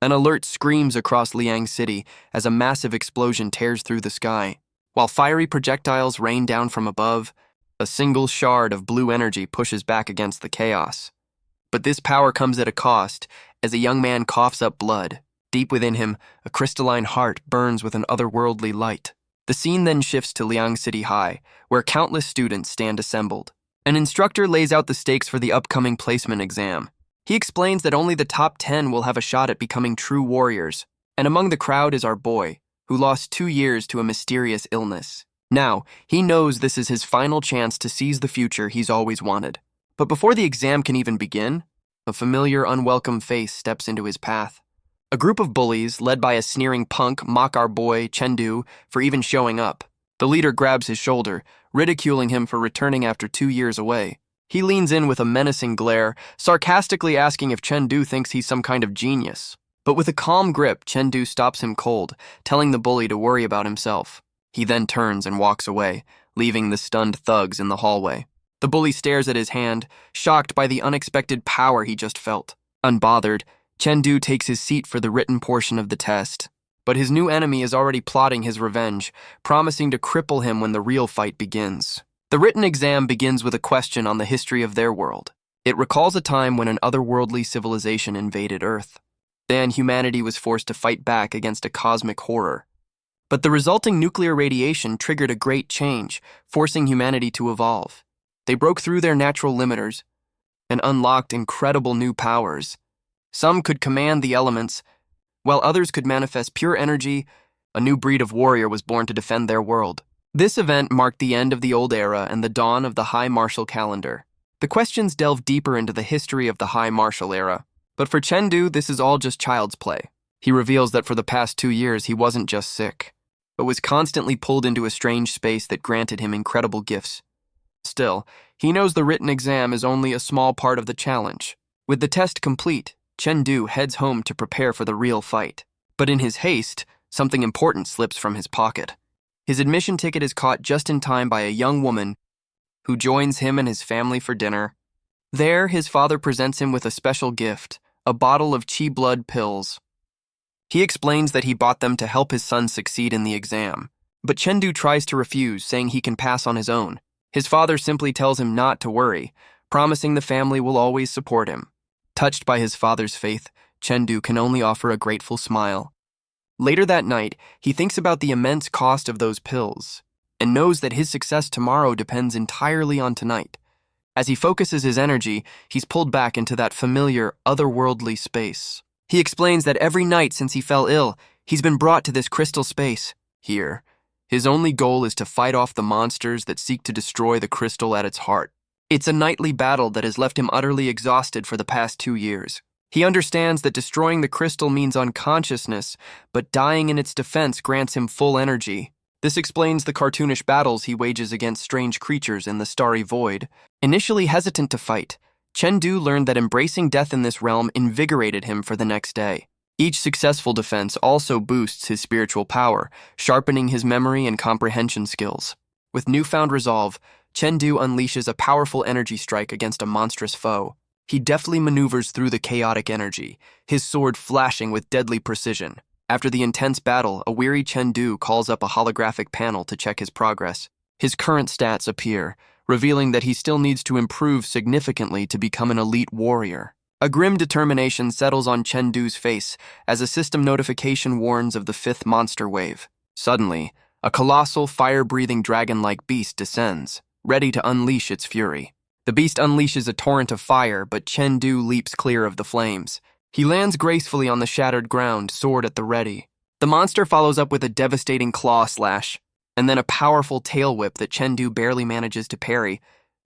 An alert screams across Liang City as a massive explosion tears through the sky. While fiery projectiles rain down from above, a single shard of blue energy pushes back against the chaos. But this power comes at a cost, as a young man coughs up blood. Deep within him, a crystalline heart burns with an otherworldly light. The scene then shifts to Liang City High, where countless students stand assembled. An instructor lays out the stakes for the upcoming placement exam. He explains that only the top 10 will have a shot at becoming true warriors, and among the crowd is our boy, who lost 2 years to a mysterious illness. Now, he knows this is his final chance to seize the future he's always wanted. But before the exam can even begin, a familiar, unwelcome face steps into his path. A group of bullies, led by a sneering punk, mock our boy, Chengdu, for even showing up. The leader grabs his shoulder, ridiculing him for returning after 2 years away. He leans in with a menacing glare, sarcastically asking if Chengdu thinks he's some kind of genius. But with a calm grip, Chengdu stops him cold, telling the bully to worry about himself. He then turns and walks away, leaving the stunned thugs in the hallway. The bully stares at his hand, shocked by the unexpected power he just felt. Unbothered, Chengdu takes his seat for the written portion of the test. But his new enemy is already plotting his revenge, promising to cripple him when the real fight begins. The written exam begins with a question on the history of their world. It recalls a time when an otherworldly civilization invaded Earth. Then humanity was forced to fight back against a cosmic horror. But the resulting nuclear radiation triggered a great change, forcing humanity to evolve. They broke through their natural limiters and unlocked incredible new powers. Some could command the elements, while others could manifest pure energy. A new breed of warrior was born to defend their world. This event marked the end of the old era and the dawn of the High Martial calendar. The questions delve deeper into the history of the High Martial era. But for Chengdu, this is all just child's play. He reveals that for the past 2 years, he wasn't just sick, but was constantly pulled into a strange space that granted him incredible gifts. Still, he knows the written exam is only a small part of the challenge. With the test complete, Chengdu heads home to prepare for the real fight. But in his haste, something important slips from his pocket. His admission ticket is caught just in time by a young woman who joins him and his family for dinner. There, his father presents him with a special gift, a bottle of chi blood pills. He explains that he bought them to help his son succeed in the exam. But Chengdu tries to refuse, saying he can pass on his own. His father simply tells him not to worry, promising the family will always support him. Touched by his father's faith, Chengdu can only offer a grateful smile. Later that night, he thinks about the immense cost of those pills and knows that his success tomorrow depends entirely on tonight. As he focuses his energy, he's pulled back into that familiar, otherworldly space. He explains that every night since he fell ill, he's been brought to this crystal space. Here, his only goal is to fight off the monsters that seek to destroy the crystal at its heart. It's a nightly battle that has left him utterly exhausted for the past 2 years. He understands that destroying the crystal means unconsciousness, but dying in its defense grants him full energy. This explains the cartoonish battles he wages against strange creatures in the starry void. Initially hesitant to fight, Chengdu learned that embracing death in this realm invigorated him for the next day. Each successful defense also boosts his spiritual power, sharpening his memory and comprehension skills. With newfound resolve, Chengdu unleashes a powerful energy strike against a monstrous foe. He deftly maneuvers through the chaotic energy, his sword flashing with deadly precision. After the intense battle, a weary Chengdu calls up a holographic panel to check his progress. His current stats appear, revealing that he still needs to improve significantly to become an elite warrior. A grim determination settles on Chengdu's face as a system notification warns of the 5th monster wave. Suddenly, a colossal, fire-breathing dragon-like beast descends, ready to unleash its fury. The beast unleashes a torrent of fire, but Chengdu leaps clear of the flames. He lands gracefully on the shattered ground, sword at the ready. The monster follows up with a devastating claw slash, and then a powerful tail whip that Chengdu barely manages to parry.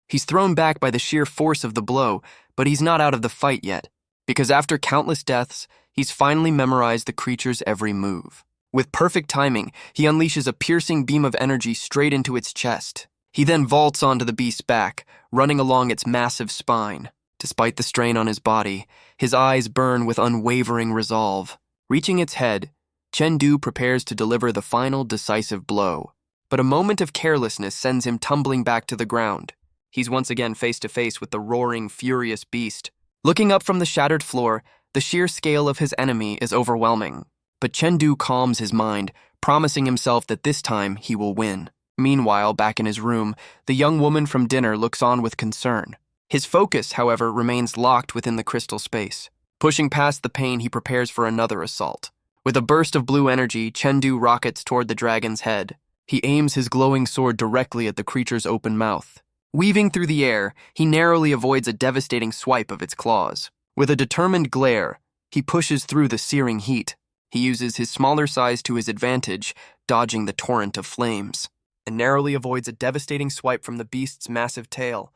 He's thrown back by the sheer force of the blow, but he's not out of the fight yet, because after countless deaths, he's finally memorized the creature's every move. With perfect timing, he unleashes a piercing beam of energy straight into its chest. He then vaults onto the beast's back, running along its massive spine. Despite the strain on his body, his eyes burn with unwavering resolve. Reaching its head, Chengdu prepares to deliver the final decisive blow. But a moment of carelessness sends him tumbling back to the ground. He's once again face to face with the roaring, furious beast. Looking up from the shattered floor, The sheer scale of his enemy is overwhelming. But Chengdu calms his mind, promising himself that this time he will win. Meanwhile, back in his room, the young woman from dinner looks on with concern. His focus, however, remains locked within the crystal space. Pushing past the pain, he prepares for another assault. With a burst of blue energy, Chengdu rockets toward the dragon's head. He aims his glowing sword directly at the creature's open mouth. Weaving through the air, he narrowly avoids a devastating swipe of its claws. With a determined glare, he pushes through the searing heat. He uses his smaller size to his advantage, dodging the torrent of flames, and narrowly avoids a devastating swipe from the beast's massive tail.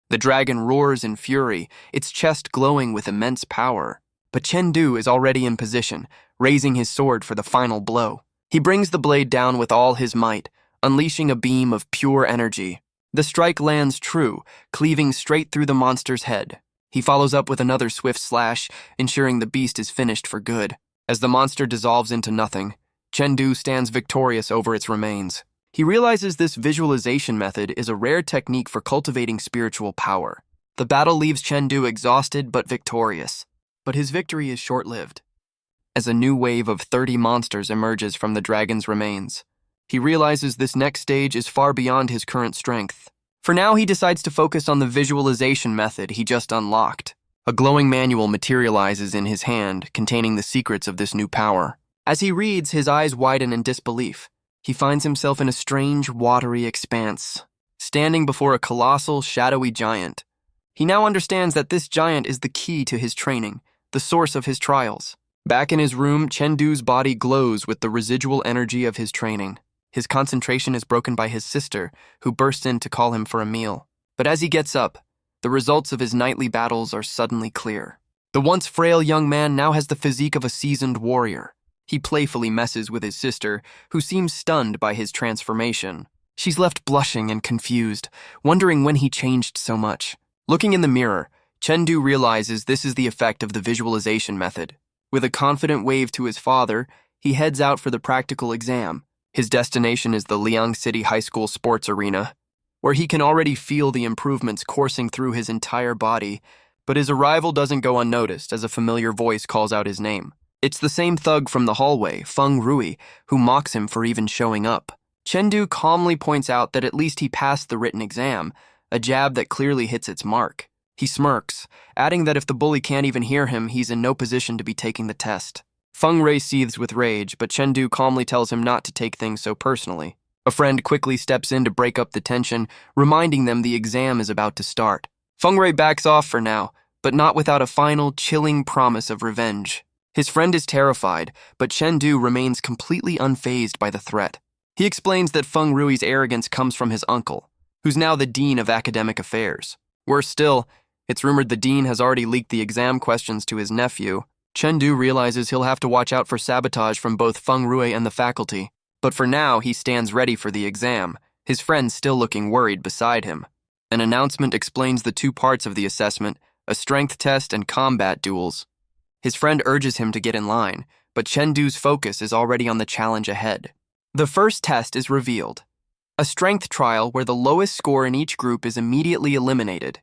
The dragon roars in fury, its chest glowing with immense power. But Chengdu is already in position, raising his sword for the final blow. He brings the blade down with all his might, unleashing a beam of pure energy. The strike lands true, cleaving straight through the monster's head. He follows up with another swift slash, ensuring the beast is finished for good. As the monster dissolves into nothing, Chengdu stands victorious over its remains. He realizes this visualization method is a rare technique for cultivating spiritual power. The battle leaves Chengdu exhausted but victorious. But his victory is short-lived. As a new wave of 30 monsters emerges from the dragon's remains, he realizes this next stage is far beyond his current strength. For now, he decides to focus on the visualization method he just unlocked. A glowing manual materializes in his hand, containing the secrets of this new power. As he reads, his eyes widen in disbelief. He finds himself in a strange, watery expanse, standing before a colossal, shadowy giant. He now understands that this giant is the key to his training, the source of his trials. Back in his room, Chengdu's body glows with the residual energy of his training. His concentration is broken by his sister, who bursts in to call him for a meal. But as he gets up, the results of his nightly battles are suddenly clear. The once frail young man now has the physique of a seasoned warrior. He playfully messes with his sister, who seems stunned by his transformation. She's left blushing and confused, wondering when he changed so much. Looking in the mirror, Chengdu realizes this is the effect of the visualization method. With a confident wave to his father, he heads out for the practical exam. His destination is the Liang City High School sports arena, where he can already feel the improvements coursing through his entire body, but his arrival doesn't go unnoticed as a familiar voice calls out his name. It's the same thug from the hallway, Feng Rui, who mocks him for even showing up. Chengdu calmly points out that at least he passed the written exam, a jab that clearly hits its mark. He smirks, adding that if the bully can't even hear him, he's in no position to be taking the test. Feng Rui seethes with rage, but Chengdu calmly tells him not to take things so personally. A friend quickly steps in to break up the tension, reminding them the exam is about to start. Feng Rui backs off for now, but not without a final, chilling promise of revenge. His friend is terrified, but Chengdu remains completely unfazed by the threat. He explains that Feng Rui's arrogance comes from his uncle, who's now the dean of academic affairs. Worse still, it's rumored the dean has already leaked the exam questions to his nephew. Chengdu realizes he'll have to watch out for sabotage from both Feng Rui and the faculty. But for now, he stands ready for the exam, his friend still looking worried beside him. An announcement explains the two parts of the assessment, a strength test and combat duels. His friend urges him to get in line, but Chengdu's focus is already on the challenge ahead. The first test is revealed, a strength trial where the lowest score in each group is immediately eliminated.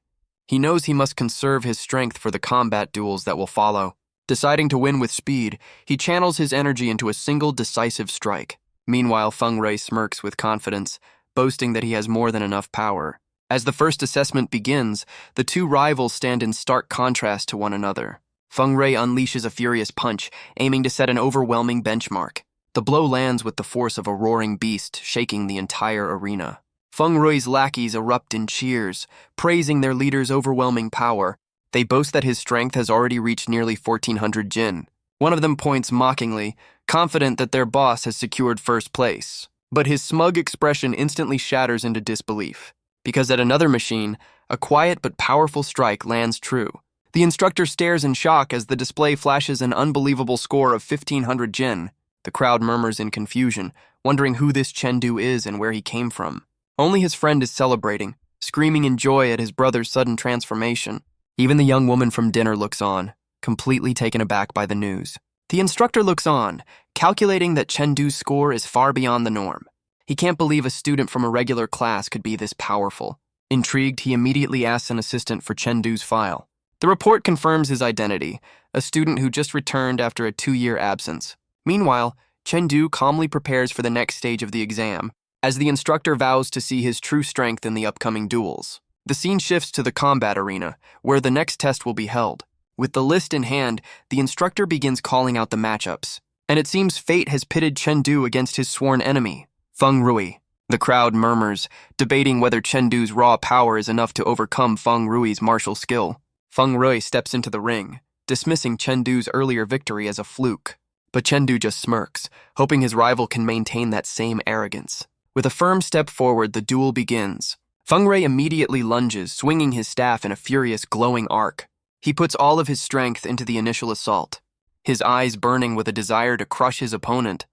He knows he must conserve his strength for the combat duels that will follow. Deciding to win with speed, he channels his energy into a single decisive strike. Meanwhile, Feng Rui smirks with confidence, boasting that he has more than enough power. As the first assessment begins, the two rivals stand in stark contrast to one another. Feng Rui unleashes a furious punch, aiming to set an overwhelming benchmark. The blow lands with the force of a roaring beast, shaking the entire arena. Feng Rui's lackeys erupt in cheers, praising their leader's overwhelming power. They boast that his strength has already reached nearly 1,400 jin. One of them points mockingly, confident that their boss has secured first place. But his smug expression instantly shatters into disbelief, because at another machine, a quiet but powerful strike lands true. The instructor stares in shock as the display flashes an unbelievable score of 1,500 jin. The crowd murmurs in confusion, wondering who this Chengdu is and where he came from. Only his friend is celebrating, screaming in joy at his brother's sudden transformation. Even the young woman from dinner looks on, completely taken aback by the news. The instructor looks on, calculating that Chengdu's score is far beyond the norm. He can't believe a student from a regular class could be this powerful. Intrigued, he immediately asks an assistant for Chengdu's file. The report confirms his identity, a student who just returned after a 2-year absence. Meanwhile, Chengdu calmly prepares for the next stage of the exam, as the instructor vows to see his true strength in the upcoming duels. The scene shifts to the combat arena, where the next test will be held. With the list in hand, the instructor begins calling out the matchups, and it seems fate has pitted Chengdu against his sworn enemy, Feng Rui. The crowd murmurs, debating whether Chengdu's raw power is enough to overcome Feng Rui's martial skill. Feng Rui steps into the ring, dismissing Chengdu's earlier victory as a fluke. But Chengdu just smirks, hoping his rival can maintain that same arrogance. With a firm step forward, the duel begins. Feng Rui immediately lunges, swinging his staff in a furious, glowing arc. He puts all of his strength into the initial assault, his eyes burning with a desire to crush his opponent.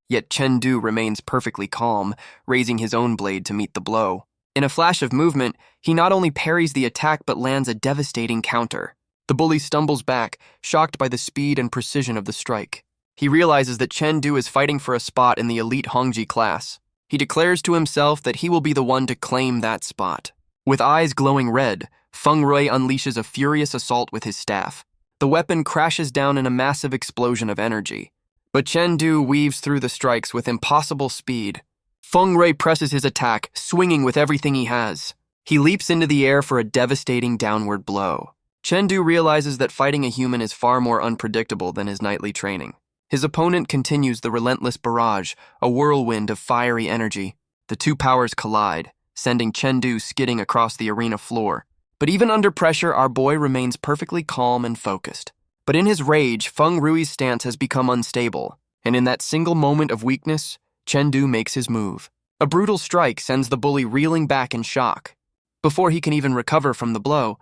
Yet Chengdu remains perfectly calm, raising his own blade to meet the blow. In a flash of movement, he not only parries the attack but lands a devastating counter. The bully stumbles back, shocked by the speed and precision of the strike. He realizes that Chengdu is fighting for a spot in the elite Hongzhi class. He declares to himself that he will be the one to claim that spot. With eyes glowing red, Feng Rui unleashes a furious assault with his staff. The weapon crashes down in a massive explosion of energy. But Chengdu weaves through the strikes with impossible speed. Feng Rui presses his attack, swinging with everything he has. He leaps into the air for a devastating downward blow. Chengdu realizes that fighting a human is far more unpredictable than his nightly training. His opponent continues the relentless barrage, a whirlwind of fiery energy. The two powers collide, sending Chengdu skidding across the arena floor. But even under pressure, our boy remains perfectly calm and focused. But in his rage, Feng Rui's stance has become unstable, and in that single moment of weakness, Chengdu makes his move. A brutal strike sends the bully reeling back in shock. Before he can even recover from the blow,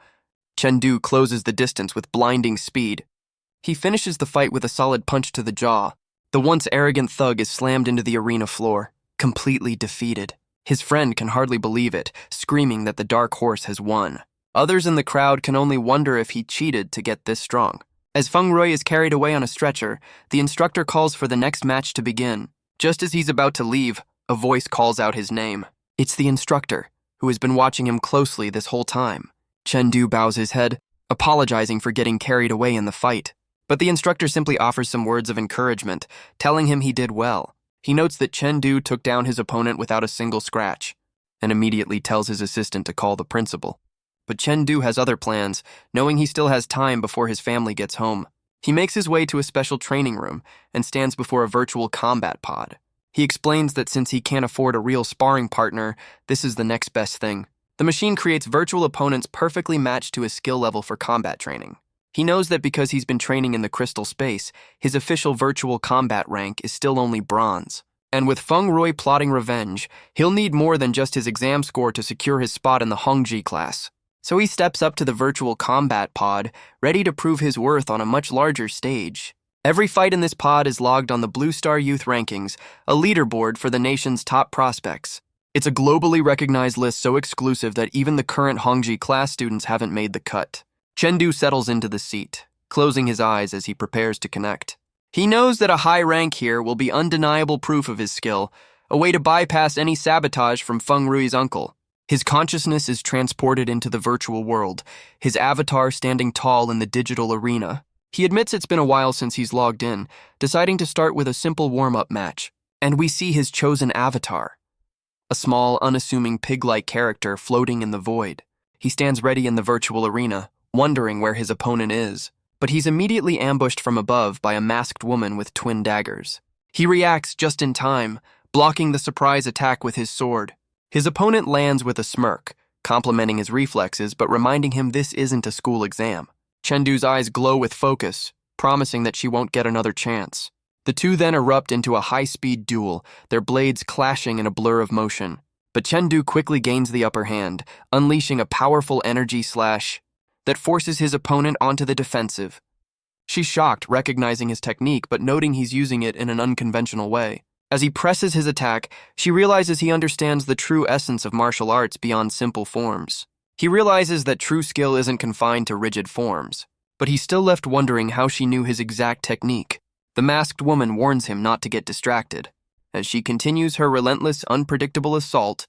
Chengdu closes the distance with blinding speed. He finishes the fight with a solid punch to the jaw. The once arrogant thug is slammed into the arena floor, completely defeated. His friend can hardly believe it, screaming that the dark horse has won. Others in the crowd can only wonder if he cheated to get this strong. As Feng Rui is carried away on a stretcher, the instructor calls for the next match to begin. Just as he's about to leave, a voice calls out his name. It's the instructor, who has been watching him closely this whole time. Chengdu bows his head, apologizing for getting carried away in the fight. But the instructor simply offers some words of encouragement, telling him he did well. He notes that Chengdu took down his opponent without a single scratch, and immediately tells his assistant to call the principal. But Chengdu has other plans, knowing he still has time before his family gets home. He makes his way to a special training room and stands before a virtual combat pod. He explains that since he can't afford a real sparring partner, this is the next best thing. The machine creates virtual opponents perfectly matched to his skill level for combat training. He knows that because he's been training in the crystal space, his official virtual combat rank is still only bronze. And with Feng Rui plotting revenge, he'll need more than just his exam score to secure his spot in the Hongzhi class. So he steps up to the virtual combat pod, ready to prove his worth on a much larger stage. Every fight in this pod is logged on the Blue Star Youth Rankings, a leaderboard for the nation's top prospects. It's a globally recognized list so exclusive that even the current Hongzhi class students haven't made the cut. Chengdu settles into the seat, closing his eyes as he prepares to connect. He knows that a high rank here will be undeniable proof of his skill, a way to bypass any sabotage from Feng Rui's uncle. His consciousness is transported into the virtual world, his avatar standing tall in the digital arena. He admits it's been a while since he's logged in, deciding to start with a simple warm-up match. And we see his chosen avatar, a small, unassuming pig-like character floating in the void. He stands ready in the virtual arena, wondering where his opponent is. But he's immediately ambushed from above by a masked woman with twin daggers. He reacts just in time, blocking the surprise attack with his sword. His opponent lands with a smirk, complimenting his reflexes but reminding him this isn't a school exam. Chengdu's eyes glow with focus, promising that she won't get another chance. The two then erupt into a high-speed duel, their blades clashing in a blur of motion. But Chengdu quickly gains the upper hand, unleashing a powerful energy slash that forces his opponent onto the defensive. She's shocked, recognizing his technique but noting he's using it in an unconventional way. As he presses his attack, she realizes he understands the true essence of martial arts beyond simple forms. He realizes that true skill isn't confined to rigid forms, but he's still left wondering how she knew his exact technique. The masked woman warns him not to get distracted. As she continues her relentless, unpredictable assault,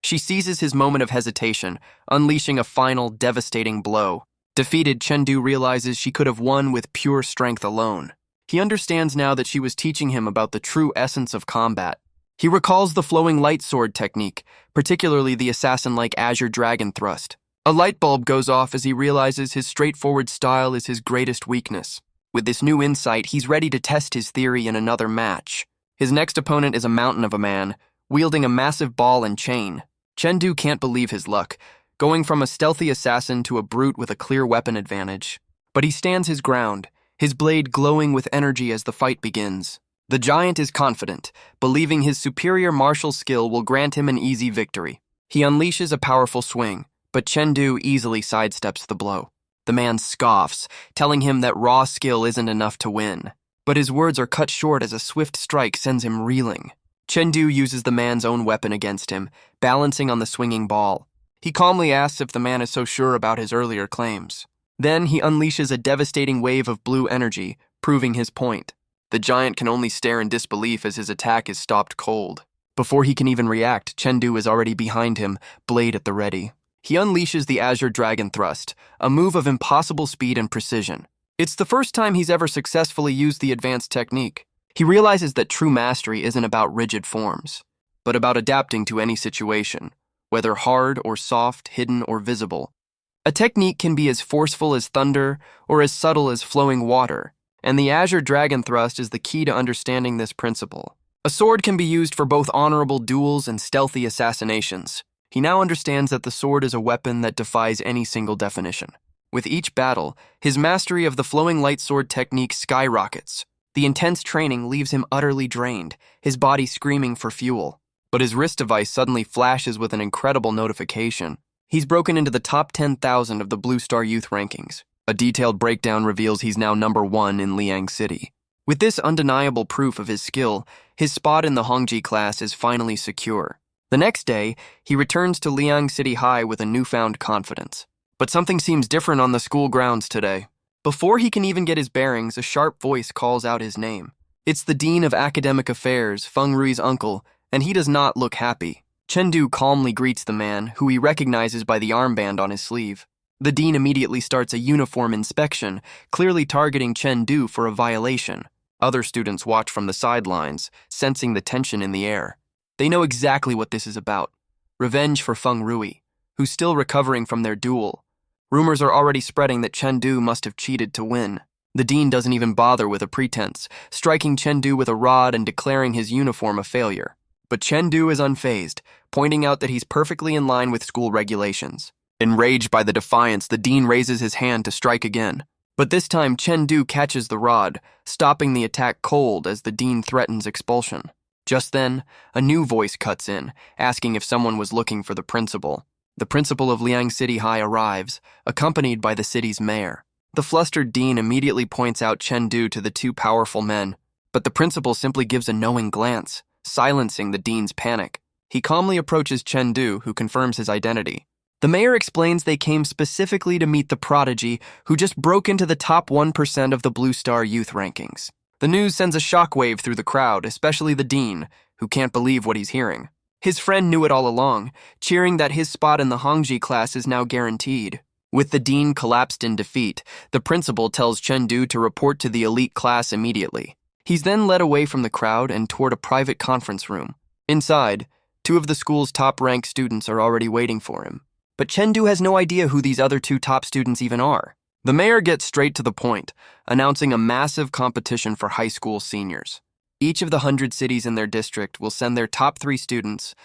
she seizes his moment of hesitation, unleashing a final, devastating blow. Defeated, Chengdu realizes she could have won with pure strength alone. He understands now that she was teaching him about the true essence of combat. He recalls the flowing light sword technique, particularly the assassin-like Azure Dragon thrust. A light bulb goes off as he realizes his straightforward style is his greatest weakness. With this new insight, he's ready to test his theory in another match. His next opponent is a mountain of a man, wielding a massive ball and chain. Chengdu can't believe his luck, going from a stealthy assassin to a brute with a clear weapon advantage. But he stands his ground, his blade glowing with energy as the fight begins. The giant is confident, believing his superior martial skill will grant him an easy victory. He unleashes a powerful swing, but Chengdu easily sidesteps the blow. The man scoffs, telling him that raw skill isn't enough to win. But his words are cut short as a swift strike sends him reeling. Chengdu uses the man's own weapon against him, balancing on the swinging ball. He calmly asks if the man is so sure about his earlier claims. Then he unleashes a devastating wave of blue energy, proving his point. The giant can only stare in disbelief as his attack is stopped cold. Before he can even react, Chengdu is already behind him, blade at the ready. He unleashes the Azure Dragon thrust, a move of impossible speed and precision. It's the first time he's ever successfully used the advanced technique. He realizes that true mastery isn't about rigid forms, but about adapting to any situation, whether hard or soft, hidden or visible. A technique can be as forceful as thunder or as subtle as flowing water, and the Azure Dragon thrust is the key to understanding this principle. A sword can be used for both honorable duels and stealthy assassinations. He now understands that the sword is a weapon that defies any single definition. With each battle, his mastery of the flowing light sword technique skyrockets. The intense training leaves him utterly drained, his body screaming for fuel. But his wrist device suddenly flashes with an incredible notification. He's broken into the top 10,000 of the Blue Star Youth rankings. A detailed breakdown reveals he's now #1 in Liang City. With this undeniable proof of his skill, his spot in the Hongzhi class is finally secure. The next day, he returns to Liang City High with a newfound confidence. But something seems different on the school grounds today. Before he can even get his bearings, a sharp voice calls out his name. It's the Dean of Academic Affairs, Feng Rui's uncle, and he does not look happy. Chengdu calmly greets the man, who he recognizes by the armband on his sleeve. The dean immediately starts a uniform inspection, clearly targeting Chengdu for a violation. Other students watch from the sidelines, sensing the tension in the air. They know exactly what this is about. Revenge for Feng Rui, who's still recovering from their duel. Rumors are already spreading that Chengdu must have cheated to win. The dean doesn't even bother with a pretense, striking Chengdu with a rod and declaring his uniform a failure. But Chengdu is unfazed, pointing out that he's perfectly in line with school regulations. Enraged by the defiance, the dean raises his hand to strike again. But this time, Chengdu catches the rod, stopping the attack cold as the dean threatens expulsion. Just then, a new voice cuts in, asking if someone was looking for the principal. The principal of Liang City High arrives, accompanied by the city's mayor. The flustered dean immediately points out Chengdu to the two powerful men, but the principal simply gives a knowing glance, silencing the dean's panic. He calmly approaches Chengdu, who confirms his identity. The mayor explains they came specifically to meet the prodigy who just broke into the top 1% of the Blue Star Youth rankings. The news sends a shockwave through the crowd, especially the dean, who can't believe what he's hearing. His friend knew it all along, cheering that his spot in the Hongzhi class is now guaranteed. With the dean collapsed in defeat, the principal tells Chengdu to report to the elite class immediately. He's then led away from the crowd and toward a private conference room. Inside, two of the school's top-ranked students are already waiting for him. But Chengdu has no idea who these other two top students even are. The mayor gets straight to the point, announcing a massive competition for high school seniors. Each of the 100 cities in their district will send their top 3 students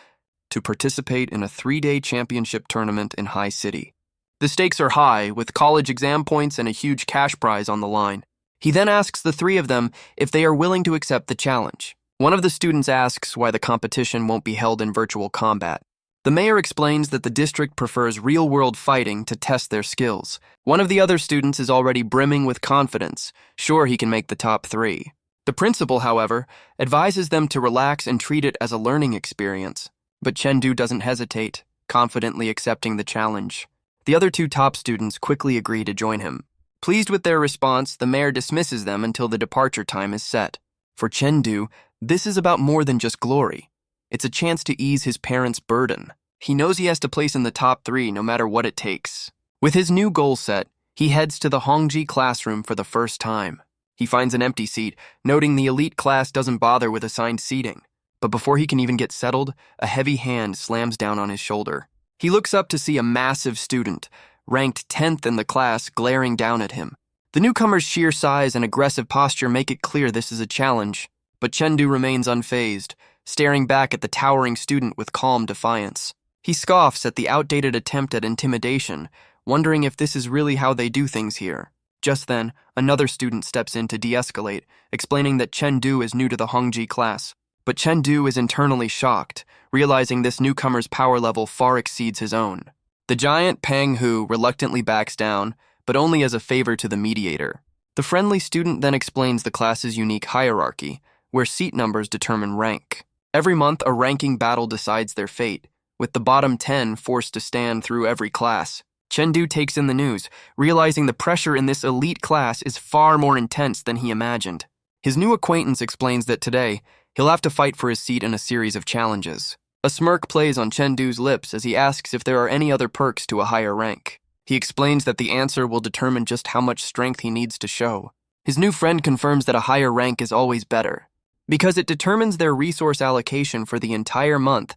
to participate in a 3-day championship tournament in High City. The stakes are high, with college exam points and a huge cash prize on the line. He then asks the 3 of them if they are willing to accept the challenge. One of the students asks why the competition won't be held in virtual combat. The mayor explains that the district prefers real-world fighting to test their skills. One of the other students is already brimming with confidence, sure he can make the top 3. The principal, however, advises them to relax and treat it as a learning experience. But Chengdu doesn't hesitate, confidently accepting the challenge. The other 2 top students quickly agree to join him. Pleased with their response, the mayor dismisses them until the departure time is set. For Chengdu, this is about more than just glory. It's a chance to ease his parents' burden. He knows he has to place in the top 3 no matter what it takes. With his new goal set, He heads to the Hongzhi classroom for the first time. He finds an empty seat, noting the elite class doesn't bother with assigned seating. But before he can even get settled, a heavy hand slams down on his shoulder. He looks up to see a massive student, ranked 10th in the class, glaring down at him. The newcomer's sheer size and aggressive posture make it clear this is a challenge, but Chengdu remains unfazed, staring back at the towering student with calm defiance. He scoffs at the outdated attempt at intimidation, wondering if this is really how they do things here. Just then, another student steps in to de-escalate, explaining that Chengdu is new to the Hongzhi class. But Chengdu is internally shocked, realizing this newcomer's power level far exceeds his own. The giant Pang Hu reluctantly backs down, but only as a favor to the mediator. The friendly student then explains the class's unique hierarchy, where seat numbers determine rank. Every month, a ranking battle decides their fate, with the bottom 10 forced to stand through every class. Chengdu takes in the news, realizing the pressure in this elite class is far more intense than he imagined. His new acquaintance explains that today, he'll have to fight for his seat in a series of challenges. A smirk plays on Chengdu's lips as he asks if there are any other perks to a higher rank. He explains that the answer will determine just how much strength he needs to show. His new friend confirms that a higher rank is always better, because it determines their resource allocation for the entire month.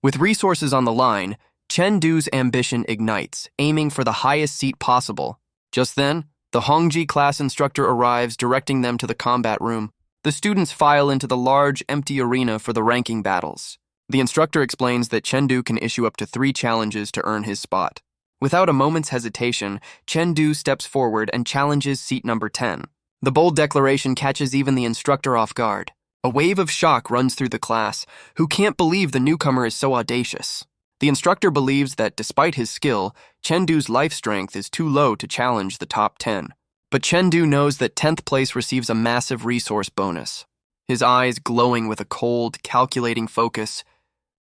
With resources on the line, Chengdu's ambition ignites, aiming for the highest seat possible. Just then, the Hongzhi class instructor arrives, directing them to the combat room. The students file into the large, empty arena for the ranking battles. The instructor explains that Chengdu can issue up to 3 challenges to earn his spot. Without a moment's hesitation, Chengdu steps forward and challenges seat number 10. The bold declaration catches even the instructor off guard. A wave of shock runs through the class, who can't believe the newcomer is so audacious. The instructor believes that, despite his skill, Chengdu's life strength is too low to challenge the top 10. But Chengdu knows that 10th place receives a massive resource bonus, his eyes glowing with a cold, calculating focus.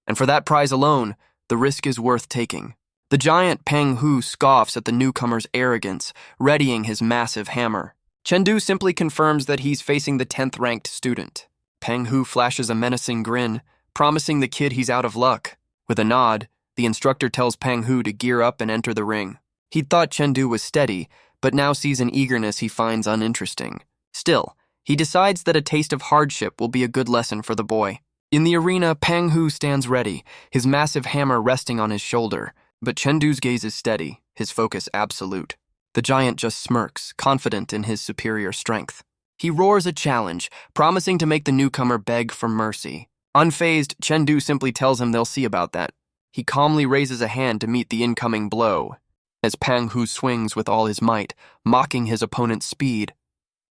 And for that prize alone, the risk is worth taking. The giant Peng Hu scoffs at the newcomer's arrogance, readying his massive hammer. Chengdu simply confirms that he's facing the 10th-ranked student. Peng Hu flashes a menacing grin, promising the kid he's out of luck. With a nod, the instructor tells Peng Hu to gear up and enter the ring. He'd thought Chengdu was steady, but now sees an eagerness he finds uninteresting. Still, he decides that a taste of hardship will be a good lesson for the boy. In the arena, Peng Hu stands ready, his massive hammer resting on his shoulder. But Chengdu's gaze is steady, his focus absolute. The giant just smirks, confident in his superior strength. He roars a challenge, promising to make the newcomer beg for mercy. Unfazed, Chengdu simply tells him they'll see about that. He calmly raises a hand to meet the incoming blow, as Peng Hu swings with all his might, mocking his opponent's speed.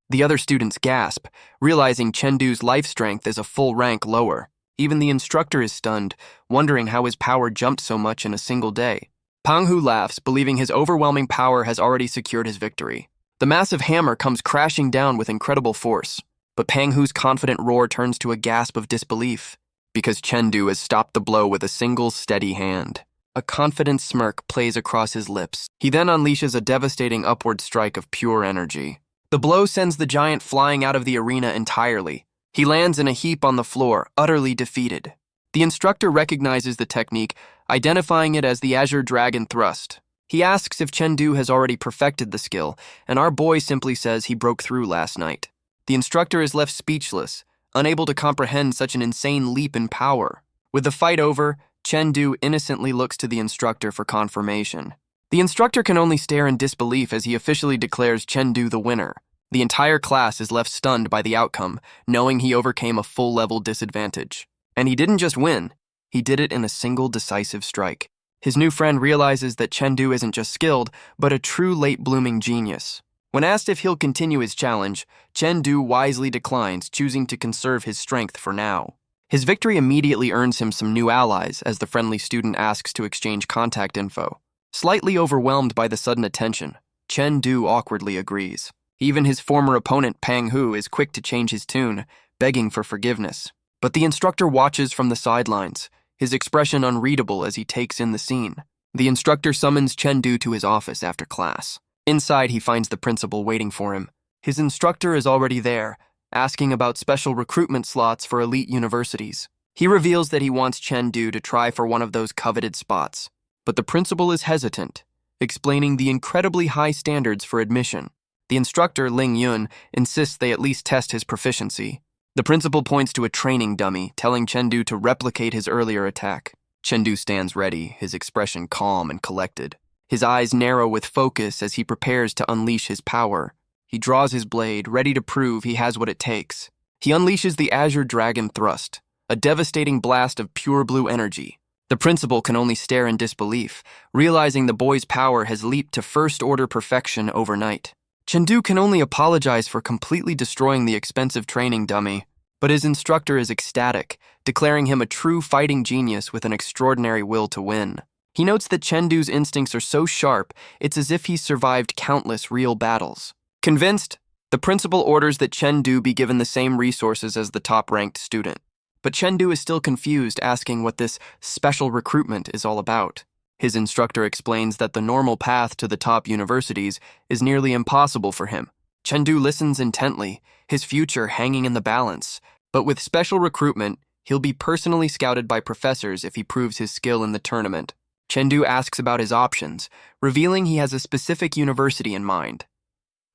The other students gasp, realizing Chengdu's life strength is a full rank lower. Even the instructor is stunned, wondering how his power jumped so much in a single day. Peng Hu laughs, believing his overwhelming power has already secured his victory. The massive hammer comes crashing down with incredible force, but Peng Hu's confident roar turns to a gasp of disbelief, because Chengdu has stopped the blow with a single steady hand. A confident smirk plays across his lips. He then unleashes a devastating upward strike of pure energy. The blow sends the giant flying out of the arena entirely. He lands in a heap on the floor, utterly defeated. The instructor recognizes the technique, identifying it as the Azure Dragon Thrust. He asks if Chengdu has already perfected the skill, and our boy simply says he broke through last night. The instructor is left speechless, unable to comprehend such an insane leap in power. With the fight over, Chengdu innocently looks to the instructor for confirmation. The instructor can only stare in disbelief as he officially declares Chengdu the winner. The entire class is left stunned by the outcome, knowing he overcame a full-level disadvantage. And he didn't just win, he did it in a single decisive strike. His new friend realizes that Chengdu isn't just skilled, but a true late-blooming genius. When asked if he'll continue his challenge, Chengdu wisely declines, choosing to conserve his strength for now. His victory immediately earns him some new allies as the friendly student asks to exchange contact info. Slightly overwhelmed by the sudden attention, Chengdu awkwardly agrees. Even his former opponent, Peng Hu, is quick to change his tune, begging for forgiveness. But the instructor watches from the sidelines, his expression unreadable as he takes in the scene. The instructor summons Chengdu to his office after class. Inside, he finds the principal waiting for him. His instructor is already there, asking about special recruitment slots for elite universities. He reveals that he wants Chengdu to try for one of those coveted spots. But the principal is hesitant, explaining the incredibly high standards for admission. The instructor, Ling Yun, insists they at least test his proficiency. The principal points to a training dummy, telling Chengdu to replicate his earlier attack. Chengdu stands ready, his expression calm and collected. His eyes narrow with focus as he prepares to unleash his power. He draws his blade, ready to prove he has what it takes. He unleashes the Azure Dragon Thrust, a devastating blast of pure blue energy. The principal can only stare in disbelief, realizing the boy's power has leaped to first-order perfection overnight. Chengdu can only apologize for completely destroying the expensive training dummy, but his instructor is ecstatic, declaring him a true fighting genius with an extraordinary will to win. He notes that Chengdu's instincts are so sharp, it's as if he's survived countless real battles. Convinced, the principal orders that Chengdu be given the same resources as the top-ranked student. But Chengdu is still confused, asking what this special recruitment is all about. His instructor explains that the normal path to the top universities is nearly impossible for him. Chengdu listens intently, his future hanging in the balance. But with special recruitment, he'll be personally scouted by professors if he proves his skill in the tournament. Chengdu asks about his options, revealing he has a specific university in mind.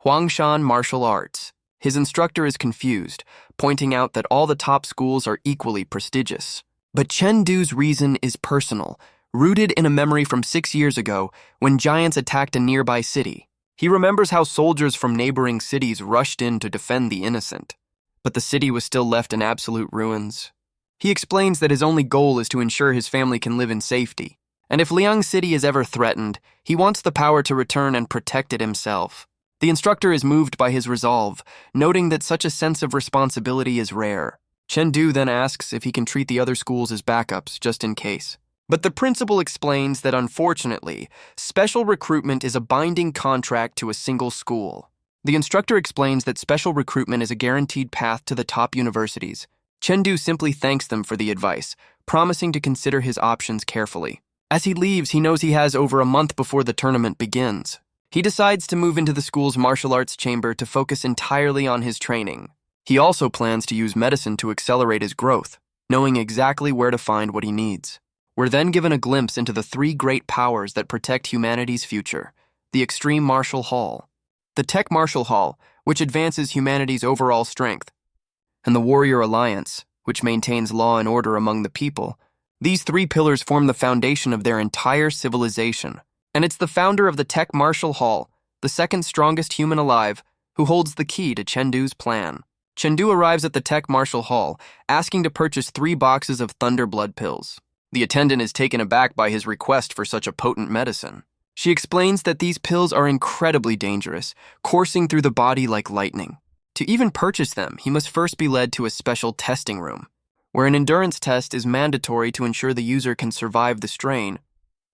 Huangshan Martial Arts. His instructor is confused, pointing out that all the top schools are equally prestigious. But Chengdu's reason is personal, rooted in a memory from 6 years ago when giants attacked a nearby city. He remembers how soldiers from neighboring cities rushed in to defend the innocent, but the city was still left in absolute ruins. He explains that his only goal is to ensure his family can live in safety, and if Liang City is ever threatened, he wants the power to return and protect it himself. The instructor is moved by his resolve, noting that such a sense of responsibility is rare. Chengdu then asks if he can treat the other schools as backups, just in case. But the principal explains that unfortunately, special recruitment is a binding contract to a single school. The instructor explains that special recruitment is a guaranteed path to the top universities. Chengdu simply thanks them for the advice, promising to consider his options carefully. As he leaves, he knows he has over a month before the tournament begins. He decides to move into the school's martial arts chamber to focus entirely on his training. He also plans to use medicine to accelerate his growth, knowing exactly where to find what he needs. We're then given a glimpse into the 3 great powers that protect humanity's future: the Extreme Martial Hall, the Tech Martial Hall, which advances humanity's overall strength, and the Warrior Alliance, which maintains law and order among the people. These 3 pillars form the foundation of their entire civilization. And it's the founder of the Tech Martial Hall, the second strongest human alive, who holds the key to Chengdu's plan. Chengdu arrives at the Tech Martial Hall, asking to purchase 3 boxes of Thunder Blood pills. The attendant is taken aback by his request for such a potent medicine. She explains that these pills are incredibly dangerous, coursing through the body like lightning. To even purchase them, he must first be led to a special testing room, where an endurance test is mandatory to ensure the user can survive the strain.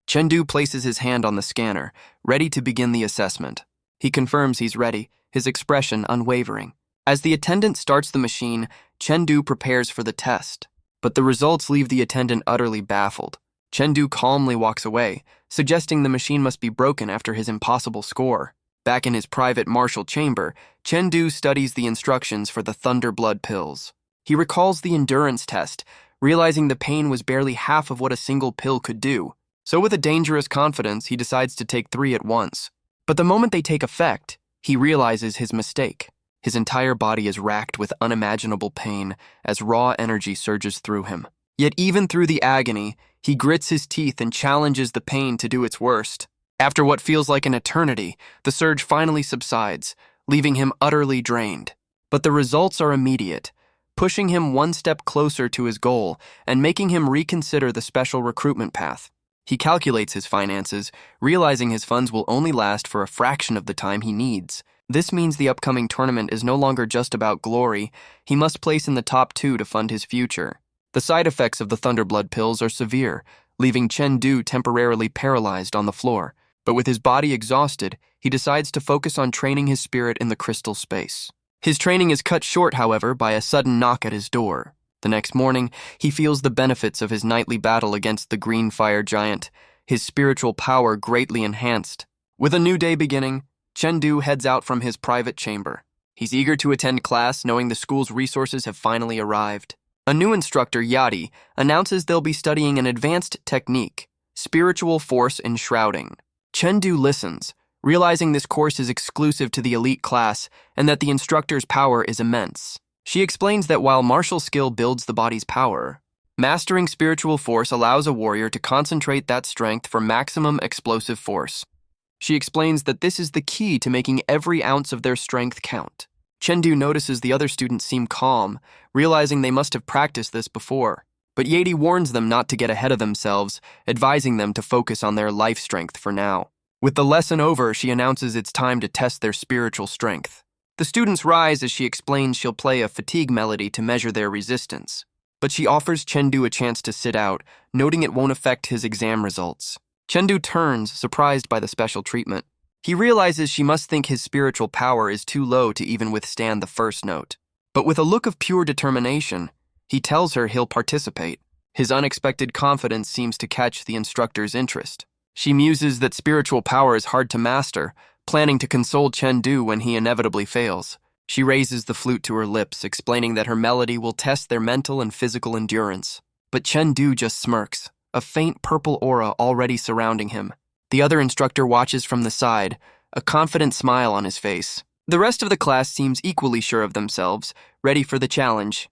Chengdu places his hand on the scanner, ready to begin the assessment. He confirms he's ready, his expression unwavering. As the attendant starts the machine, Chengdu prepares for the test. But the results leave the attendant utterly baffled. Chengdu calmly walks away, suggesting the machine must be broken after his impossible score. Back in his private martial chamber, Chengdu studies the instructions for the Thunder Blood pills. He recalls the endurance test, realizing the pain was barely half of what a single pill could do. So with a dangerous confidence, he decides to take 3 at once. But the moment they take effect, he realizes his mistake. His entire body is racked with unimaginable pain as raw energy surges through him. Yet even through the agony, he grits his teeth and challenges the pain to do its worst. After what feels like an eternity, the surge finally subsides, leaving him utterly drained. But the results are immediate, pushing him one step closer to his goal and making him reconsider the special recruitment path. He calculates his finances, realizing his funds will only last for a fraction of the time he needs. This means the upcoming tournament is no longer just about glory. He must place in the top 2 to fund his future. The side effects of the Thunderblood pills are severe, leaving Chengdu temporarily paralyzed on the floor. But with his body exhausted, he decides to focus on training his spirit in the crystal space. His training is cut short, however, by a sudden knock at his door. The next morning, he feels the benefits of his nightly battle against the green fire giant, his spiritual power greatly enhanced. With a new day beginning, Chengdu heads out from his private chamber. He's eager to attend class, knowing the school's resources have finally arrived. A new instructor, Yadi, announces they'll be studying an advanced technique, spiritual force enshrouding. Chengdu listens, realizing this course is exclusive to the elite class and that the instructor's power is immense. She explains that while martial skill builds the body's power, mastering spiritual force allows a warrior to concentrate that strength for maximum explosive force. She explains that this is the key to making every ounce of their strength count. Chengdu notices the other students seem calm, realizing they must have practiced this before. But Yedi warns them not to get ahead of themselves, advising them to focus on their life strength for now. With the lesson over, she announces it's time to test their spiritual strength. The students rise as she explains she'll play a fatigue melody to measure their resistance. But she offers Chengdu a chance to sit out, noting it won't affect his exam results. Chengdu turns, surprised by the special treatment. He realizes she must think his spiritual power is too low to even withstand the first note. But with a look of pure determination, he tells her he'll participate. His unexpected confidence seems to catch the instructor's interest. She muses that spiritual power is hard to master, planning to console Chengdu when he inevitably fails. She raises the flute to her lips, explaining that her melody will test their mental and physical endurance. But Chengdu just smirks, a faint purple aura already surrounding him. The other instructor watches from the side, a confident smile on his face. The rest of the class seems equally sure of themselves, ready for the challenge.